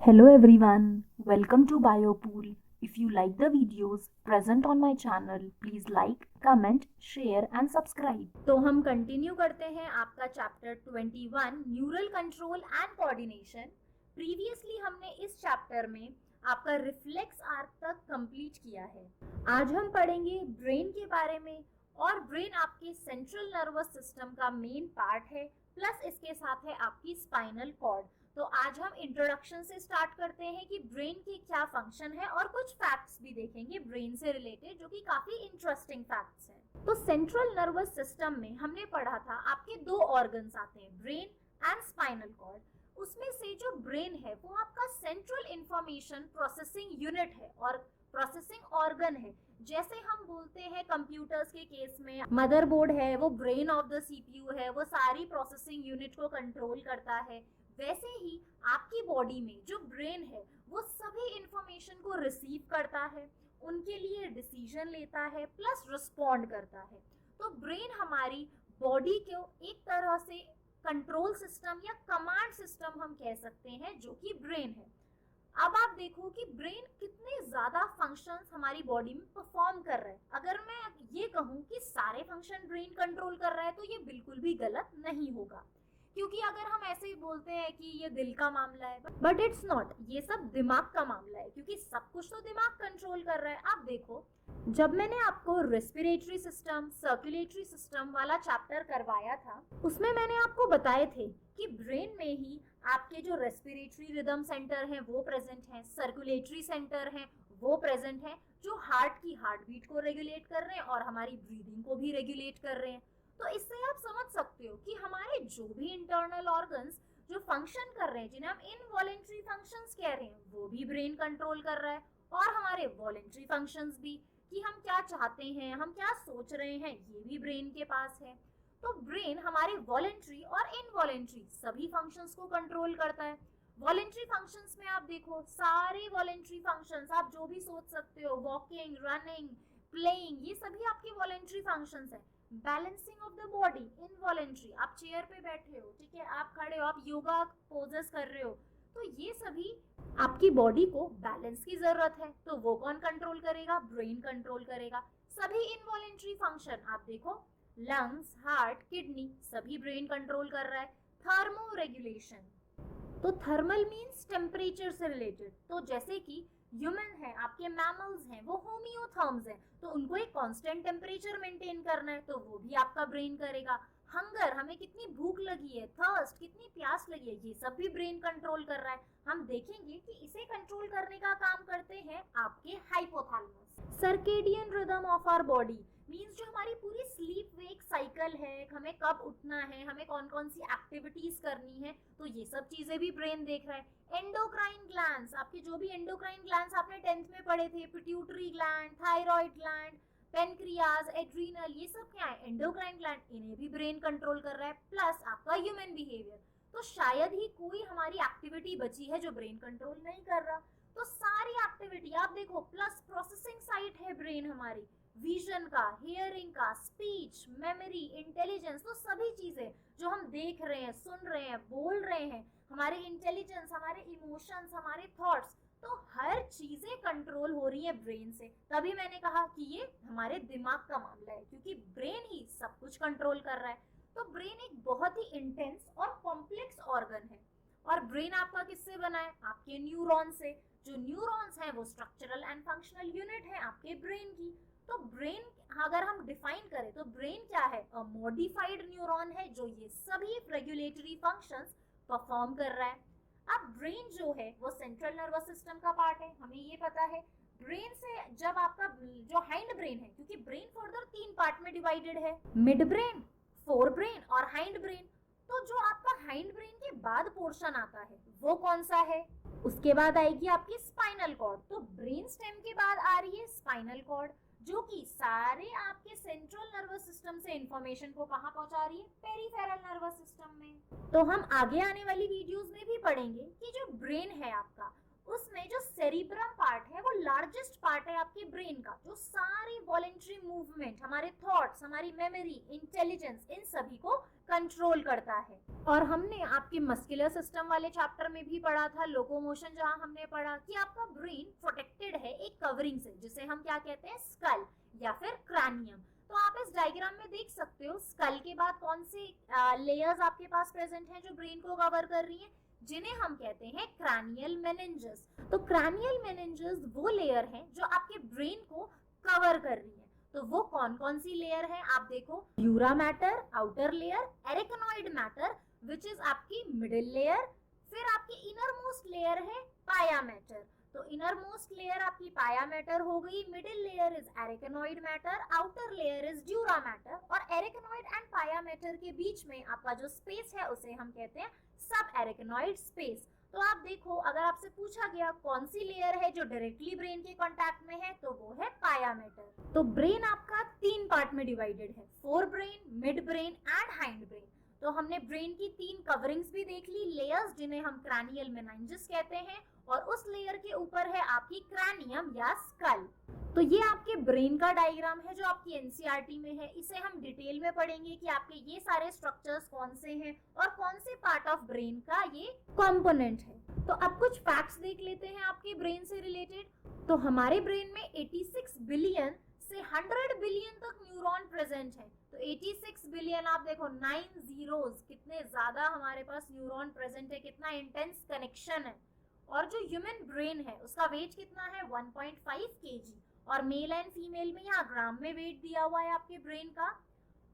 Hello everyone, welcome to BioPool. If you like the videos present on my channel, please like, comment, share and subscribe. तो हम continue करते हैं आपका chapter 21 neural control and coordination. Previously हमने इस chapter में आपका reflex arc तक कंप्लीट किया है। आज हम पढ़ेंगे ब्रेन के बारे में, और ब्रेन आपके सेंट्रल नर्वस सिस्टम का मेन पार्ट है, प्लस इसके साथ है आपकी स्पाइनल कॉर्ड। तो आज हम इंट्रोडक्शन से स्टार्ट करते हैं कि ब्रेन के क्या फंक्शन है, और कुछ फैक्ट्स भी देखेंगे ब्रेन से रिलेटेड जो कि काफी इंटरेस्टिंग फैक्ट्स हैं। तो सेंट्रल नर्वस सिस्टम में हमने पढ़ा था आपके दो ऑर्गन्स आते हैं, ब्रेन एंड स्पाइनल कॉर्ड। उसमें से जो ब्रेन है वो आपका सेंट्रल इंफॉर्मेशन प्रोसेसिंग यूनिट है और प्रोसेसिंग ऑर्गन है। जैसे हम बोलते हैं कंप्यूटर्स के केस में मदरबोर्ड है, वो ब्रेन ऑफ द सीपीयू है, वो सारी प्रोसेसिंग यूनिट को कंट्रोल करता है। वैसे ही आपकी बॉडी में जो ब्रेन है वो सभी इंफॉर्मेशन को रिसीव करता है, उनके लिए डिसीजन लेता है, प्लस रिस्पॉन्ड करता है। तो ब्रेन हमारी बॉडी को एक तरह से कंट्रोल सिस्टम या कमांड सिस्टम हम कह सकते हैं, जो कि ब्रेन है। अब आप देखो कि ब्रेन कितने ज्यादा फंक्शंस हमारी बॉडी में परफॉर्म कर रहा है। अगर मैं ये कहूँ कि सारे फंक्शन ब्रेन कंट्रोल कर रहा है तो ये बिल्कुल भी गलत नहीं होगा, क्योंकि अगर हम ऐसे ही बोलते हैं कि ये दिल का मामला है, बट इट्स नॉट, ये सब दिमाग का मामला है, क्योंकि सब कुछ तो दिमाग कंट्रोल कर रहा है। आप देखो, जब मैंने आपको रेस्पिरेटरी सिस्टम, सर्कुलेटरी सिस्टम वाला चैप्टर करवाया था, उसमें मैंने आपको बताए थे कि ब्रेन में ही आपके जो रेस्पिरेटरी रिदम सेंटर हैं वो प्रेजेंट हैं, सर्कुलेटरी सेंटर हैं वो प्रेजेंट हैं, जो हार्ट की हार्ट बीट को रेगुलेट कर रहे हैं और हमारी ब्रीदिंग को भी रेगुलेट कर रहे हैं। तो इससे आप समझ सकते हो कि हमारे जो भी इंटरनल ऑर्गन्स जो फंक्शन कर रहे हैं, जिन्हें हम इनवॉलेंट्री फंक्शंस कह रहे हैं, वो भी ब्रेन कंट्रोल कर रहा है। और हमारे वॉलेंट्री फंक्शंस भी, कि हम क्या चाहते हैं, हम क्या सोच रहे हैं, ये भी ब्रेन के पास है। तो ब्रेन हमारे वॉलेंट्री और इनवॉलेंट्री सभी फंक्शंस को कंट्रोल करता है। वॉलेंट्री फंक्शंस में आप देखो, सारे वॉलेंट्री फंक्शंस आप जो भी सोच सकते हो, वॉकिंग, रनिंग, प्लेइंग, ये सभी आपके वॉलेंट्री फंक्शंस है। Balancing of the body involuntary, आप चेयर पे बैठे हो, ठीक है, आप खड़े हो, आप योगा पोजेस कर रहे हो, तो ये सभी आपकी बॉडी को बैलेंस की जरूरत है, तो वो कौन कंट्रोल करेगा? ब्रेन कंट्रोल करेगा। सभी इनवॉलेंट्री फंक्शन आप देखो, लंग्स, हार्ट, किडनी, सभी ब्रेन कंट्रोल कर रहा है। थर्मो रेगुलेशन, तो थर्मल मीन्स टेम्परेचर से रिलेटेड, तो जैसे कि ह्यूमन है, आपके मैमल्स हैं, वो होमियोथर्म्स हैं, तो उनको एक कांस्टेंट टेम्परेचर मेंटेन करना है, तो वो भी आपका ब्रेन करेगा। हंगर, हमें कितनी भूख लगी है, थर्स्ट, कितनी प्यास लगी है, ये सब भी ब्रेन कंट्रोल कर रहा है। हम देखेंगे कि इसे कंट्रोल करने का काम करते हैं आपके hypothalamus. Circadian rhythm of our body means जो हमारी पूरी स्लीप वेक साइकिल है, हमें कब उठना है, हमें कौन कौन सी एक्टिविटीज करनी है, तो ये सब चीजें भी ब्रेन देख रहा है। एंडोक्राइन ग्लैंड्स, आपके जो भी एंडोक्राइन ग्लैंड्स आपने 10th में पढ़े थे, pituitary gland, thyroid gland, pancreas, adrenal, ये सब क्या है? एंडोक्राइन ग्लैंड, इन्हें भी ब्रेन कंट्रोल कर रहा है। प्लस आपका ह्यूमन बिहेवियर, तो शायद ही कोई हमारी एक्टिविटी बची है जो ब्रेन कंट्रोल नहीं कर रहा। तो सारी एक्टिविटी आप देखो, प्लस प्रोसेसिंग साइट है ब्रेन हमारी, विजन का, हियरिंग का, स्पीच, मेमोरी, इंटेलिजेंस, तो सभी चीजें जो हम देख रहे हैं, सुन रहे हैं, बोल रहे हैं, हमारे इंटेलिजेंस, हमारे इमोशंस, हमारे थॉट्स, तो हर चीजें कंट्रोल हो रही है ब्रेन से। तभी मैंने कहा कि ये हमारे दिमाग का मामला है, क्योंकि ब्रेन ही सब कुछ कंट्रोल कर रहा है। तो ब्रेन एक बहुत ही इंटेंस और कॉम्प्लेक्स ऑर्गन है। और ब्रेन आपका किससे बना है? आपके न्यूरॉन से। जो न्यूरॉन्स हैं वो स्ट्रक्चरल एंड फंक्शनल यूनिट है आपके ब्रेन की। तो ब्रेन अगर हम डिफाइन करें तो ब्रेन क्या है? अ मॉडिफाइड न्यूरॉन है जो ये सभी रेगुलेटरी फंक्शंस परफॉर्म कर रहा है। अब ब्रेन जो है वो सेंट्रल नर्वस सिस्टम का पार्ट है, हमें ये पता है। ब्रेन से जब आपका जो हाइंड ब्रेन है, क्योंकि ब्रेन फर्दर 3 पार्ट में डिवाइडेड है, मिड ब्रेन, फोर ब्रेन और हाइंड ब्रेन। तो जो आपका हाइंड ब्रेन के बाद पोर्शन आता है वो कौन सा है? उसके बाद आएगी आपकी स्पाइनल कॉर्ड। तो ब्रेन स्टेम के बाद आ रही है स्पाइनल कॉर्ड, जो कि सारे आपके सेंट्रल नर्वस सिस्टम से इंफॉर्मेशन को कहां पहुंचा रही है? पेरिफेरल नर्वस सिस्टम में। तो हम आगे आने वाली वीडियोस में भी पढ़ेंगे कि जो ब्रेन है आपका, उसमें जो सेरिब्रम पार्ट है वो लार्जेस्ट पार्ट है आपके ब्रेन का, जो सारी वॉलेंटरी मूवमेंट, हमारे थॉट्स, हमारी मेमोरी, इंटेलिजेंस, इन सभी को कंट्रोल करता है। और हमने आपके मस्कुलर सिस्टम वाले चैप्टर में भी पढ़ा था, लोकोमोशन, जहां हमने पढ़ा कि आपका ब्रेन प्रोटेक्टेड है एक कवरिंग से, जिसे हम क्या कहते हैं, स्कल या फिर क्रैनियम। तो आप इस डायग्राम में देख सकते हो स्कल के बाद कौन सी लेयर्स आपके पास प्रेजेंट हैं जो ब्रेन को कवर कर रही हैं, जिन्हें हम कहते हैं क्रैनियल मेनिंजेस। तो क्रैनियल मेनिंजेस वो लेयर है जो आपके ब्रेन को कवर कर रही है। तो वो कौन कौन सी लेयर है आप देखो, dura mater outer layer, arachnoid mater which is आपकी मिडिल लेयर, फिर आपकी इनर मोस्ट लेयर है पाया मैटर। तो इनर मोस्ट लेयर आपकी पाया मैटर हो गई, middle layer is arachnoid mater, outer layer is dura mater, और एरिकनॉइड एंड पाया मैटर के बीच में आपका जो स्पेस है उसे हम कहते हैं सब एरिकनॉइड स्पेस। तो आप देखो, अगर आपसे पूछा गया कौन सी लेयर है जो डायरेक्टली ब्रेन के कांटेक्ट में है, तो वो है पाया मैटर। तो ब्रेन आपका 3 पार्ट में डिवाइडेड है, fore brain, mid brain and hind brain. तो हमने ब्रेन की 3 कवरिंग्स भी देख ली, लेयर्स, जिन्हें हम क्रैनियल मेनिंजेस कहते हैं, और उस लेयर के ऊपर है आपकी क्रैनियम या स्कल। तो ये आपके ब्रेन का डायग्राम है जो आपकी एनसीईआरटी में है। इसे हम डिटेल में पढ़ेंगे कि आपके ये सारे स्ट्रक्चर्स कौन से हैं और कौन से पार्ट ऑफ ब्रेन का ये कंपोनेंट है। तो अब कुछ फैक्ट्स देख लेते हैं आपके ब्रेन से रिलेटेड। तो हमारे ब्रेन में 86 बिलियन से 100 बिलियन तक न्यूरॉन प्रेजेंट है। तो 86 बिलियन, आप देखो 9 जीरोस, कितने ज्यादा हमारे पास न्यूरॉन प्रेजेंट है, कितना इंटेंस कनेक्शन है। और जो ह्यूमन ब्रेन है उसका वेट कितना है, 1.5 kg, और मेल एंड फीमेल में यहाँ ग्राम में वेट दिया हुआ है आपके ब्रेन का।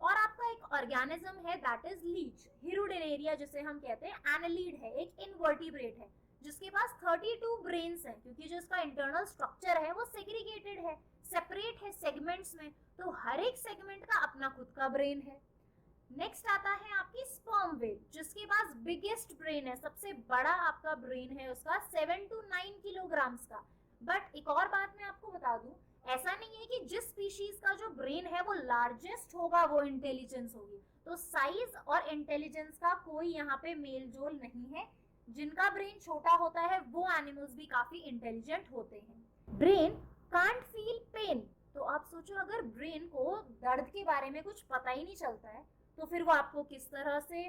और आपका एक ऑर्गेनिज्म है दैट इज लीच हिरुडिनेरिया, जिसे हम कहते हैं एनालीड है, एक इनवर्टिब्रेट है जिसके पास 32 ब्रेन्स हैं, क्योंकि जो इसका इंटरनल स्ट्रक्चर है वो सेग्रीगेटेड है, सेपरेट है सेगमेंट्स में। तो हर एक सेगमेंट का अपना खुद का ब्रेन है। नेक्स्ट आता है आपकी स्पर्म वेल, जिसके पास बिगेस्ट ब्रेन है, सबसे बड़ा आपका ब्रेन है उसका 7 to 9 किलोग्राम्स का। बट एक और बात मैं आपको बता दूं, ऐसा नहीं है कि जिस स्पीशीज का जो ब्रेन है वो लार्जेस्ट होगा वो इंटेलिजेंस होगी। तो साइज और इंटेलिजेंस का कोई यहाँ पे मेल जोल नहीं है। जिनका ब्रेन छोटा होता है वो एनिमल्स भी काफी इंटेलिजेंट होते हैं। Brain can't feel pain. तो आप सोचो, अगर ब्रेन को दर्द के बारे में कुछ पता ही नहीं चलता है तो फिर वो आपको किस तरह से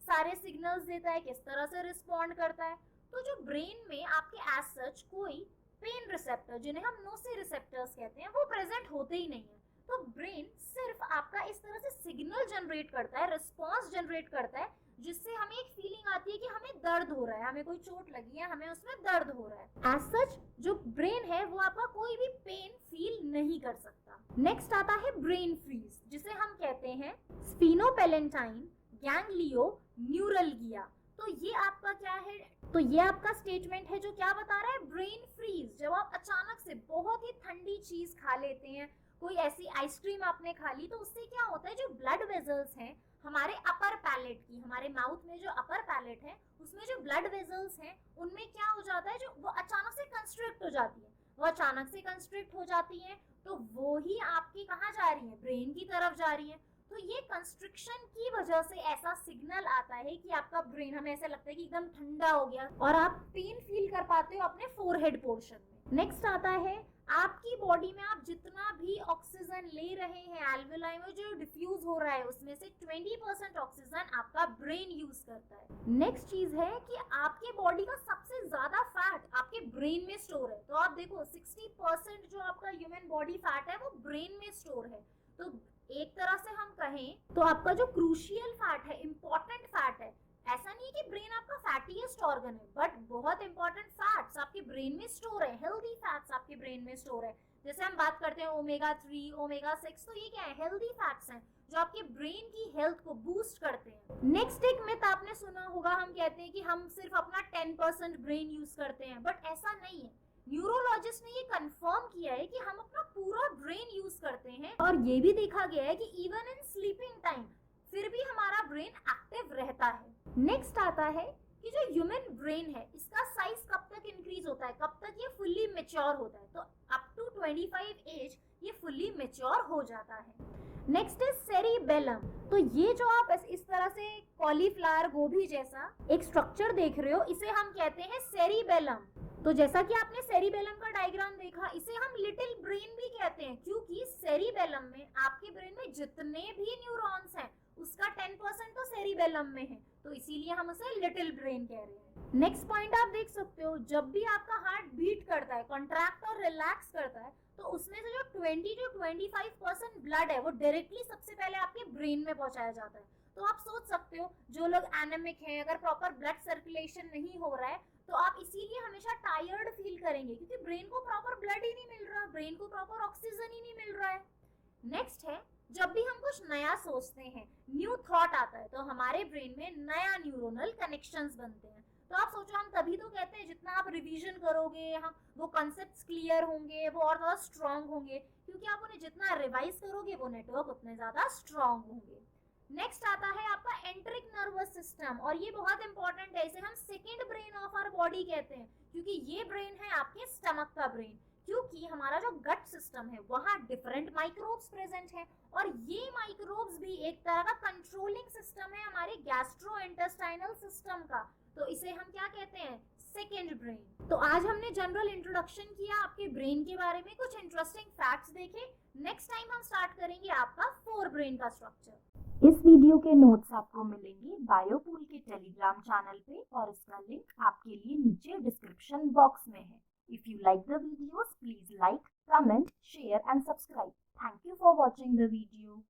सारे सिग्नल्स देता है, किस तरह से रिस्पॉन्ड करता है। तो जो ब्रेन में आपके एज सच कोई पेन रिसेप्टर, जिन्हें हम नोसी रिसेप्टर्स कहते हैं, वो प्रेजेंट होते ही नहीं है। तो ब्रेन सिर्फ आपका इस तरह से सिग्नल जनरेट करता है, रिस्पॉन्स जनरेट करता है, जिससे हमें एक फीलिंग आती है कि हमें दर्द हो रहा है, हमें कोई चोट लगी है, हमें उसमें दर्द हो रहा है। एज सच जो ब्रेन है वो आपका कोई भी पेन फील नहीं कर सकता। नेक्स्ट आता है ब्रेन फ्रीज, जिसे हम कहते हैं स्फीनोपेलेंटाइन गैंग्लियो न्यूरलगिया। तो ये आपका क्या है, तो ये आपका स्टेटमेंट है जो क्या बता रहा है, ब्रेन फ्रीज। जब आप अचानक से बहुत ही ठंडी चीज खा लेते हैं, कोई ऐसी आइसक्रीम आपने खा ली, तो उससे क्या होता है, जो ब्लड वेजल्स हैं हमारे अपर पैलेट की, हमारे माउथ में जो अपर पैलेट है उसमें जो ब्लड वेजल्स हैं उनमें क्या हो जाता है, जो वो अचानक से कंस्ट्रिक्ट हो जाती है, वो अचानक से कंस्ट्रिक्ट हो जाती है। तो वो ही आपकी कहाँ जा रही है, ब्रेन की तरफ जा रही है। तो ये कंस्ट्रिक्शन की वजह से ऐसा सिग्नल आता है कि आपका ब्रेन, हमें ऐसा लगता है कि एकदम ठंडा हो गया और आप पेन फील कर पाते हो अपने फोरहेड पोर्शन में। नेक्स्ट आता है आपकी बॉडी में आप जितना भी ऑक्सीजन ले रहे हैं, एल्वेलाई में जो डिफ्यूज हो रहा है उसमें से 20% ऑक्सीजन आपका ब्रेन यूज करता है। नेक्स्ट चीज है कि आपके बॉडी का सबसे ज्यादा फैट आपके ब्रेन में स्टोर है। तो आप देखो 60% जो आपका ह्यूमन बॉडी फैट है वो ब्रेन में स्टोर है। तो एक तरह से हम कहें तो आपका जो क्रूशियल फैट है, इंपॉर्टेंट फैट है, ऐसा नहीं है कि ब्रेन आपका फैटीएस्ट ऑर्गन है, बट बहुत इंपॉर्टेंट फैट्स आपके ब्रेन में स्टोर है, हेल्दी फैट्स आपके ब्रेन में स्टोर है। जैसे हम बात करते हैं ओमेगा 3, ओमेगा 6, तो ये क्या है, हेल्दी फैट्स हैं जो आपके ब्रेन की हेल्थ को बूस्ट करते हैं। नेक्स्ट एक मिथ आपने सुना होगा, हम कहते हैं कि हम सिर्फ अपना 10% ब्रेन यूज करते हैं, बट ऐसा नहीं है। न्यूरोलॉजिस्ट ने ये कंफर्म किया है कि हम अपना पूरा ब्रेन यूज करते हैं, और ये भी देखा गया है कि इवन इन स्लीपिंग टाइम फिर भी हमारा ब्रेन एक्टिव रहता है। नेक्स्ट आता है कि जो ह्यूमन ब्रेन है इसका साइज कब तक इंक्रीज होता है, कब तक ये फुल्ली मैच्योर होता है, तो अप टू 25 एज ये फुल्ली मैच्योर हो जाता है। Next is cerebellum. तो ये जो आप इस तरह से कॉलीफ्लावर गोभी जैसा एक स्ट्रक्चर देख रहे हो, इसे हम कहते हैं सेरिबेलम। तो जैसा कि आपने सेरिबेलम का डायग्राम देखा, इसे हम लिटिल ब्रेन भी कहते हैं, क्योंकि सेरिबेलम में आपके ब्रेन में जितने भी न्यूरॉन्स हैं उसका 10% तो सेरिबेलम में है, तो इसीलिए हम उसे लिटिल ब्रेन कह रहे हैं। नेक्स्ट पॉइंट आप देख सकते हो, जब भी आपका हार्ट बीट करता है, कॉन्ट्रैक्ट और रिलैक्स करता है, तो उसमें से जो 20 to 25% ब्लड है वो डायरेक्टली सबसे पहले आपके ब्रेन में पहुंचाया जाता है। तो आप सोच सकते हो जो लोग एनेमिक हैं, अगर प्रॉपर ब्लड सर्कुलेशन नहीं हो रहा है तो आप इसीलिए हमेशा टायर्ड फील करेंगे, क्योंकि ब्रेन को प्रॉपर ब्लड ही नहीं मिल रहा, ब्रेन को प्रॉपर ऑक्सीजन ही नहीं मिल रहा है। नेक्स्ट है, जब भी हम कुछ नया सोचते हैं, न्यू थॉट आता है, तो हमारे ब्रेन में नया न्यूरोनल कनेक्शंस बनते हैं। तो आप सोचो, हम तभी तो कहते हैं जितना आप रिवीजन करोगे, हम वो कॉन्सेप्ट्स क्लियर होंगे, वो और ज़्यादा स्ट्रांग होंगे, क्योंकि आप उन्हें जितना रिवाइज करोगे वो नेटवर्क उतने ज़्यादा स्ट्रांग होंगे। नेक्स्ट आता है आपका एंट्रिक नर्वस सिस्टम, और ये बहुत इंपॉर्टेंट है, इसे हम second brain of our body कहते हैं, क्योंकि ये ब्रेन है आपके स्टमक का ब्रेन, क्योंकि हमारा जो गट सिस्टम है वहाँ डिफरेंट माइक्रोब्स प्रेजेंट है, और ये माइक्रोब्स भी एक तरह का कंट्रोलिंग सिस्टम है हमारे गैस्ट्रोइंटेस्टाइनल सिस्टम का, तो इसे हम क्या कहते हैं, सेकेंड ब्रेन। तो आज हमने जनरल इंट्रोडक्शन किया आपके ब्रेन के बारे में, कुछ इंटरेस्टिंग फैक्ट्स देखे। नेक्स्ट टाइम हम स्टार्ट करेंगे आपका फोर ब्रेन का स्ट्रक्चर। इस वीडियो के नोट्स आपको मिलेंगे बायोपूल के टेलीग्राम चैनल पे, और इसका लिंक आपके लिए नीचे डिस्क्रिप्शन बॉक्स में है। If you like the videos, please like, comment, share and subscribe. Thank you for watching the video.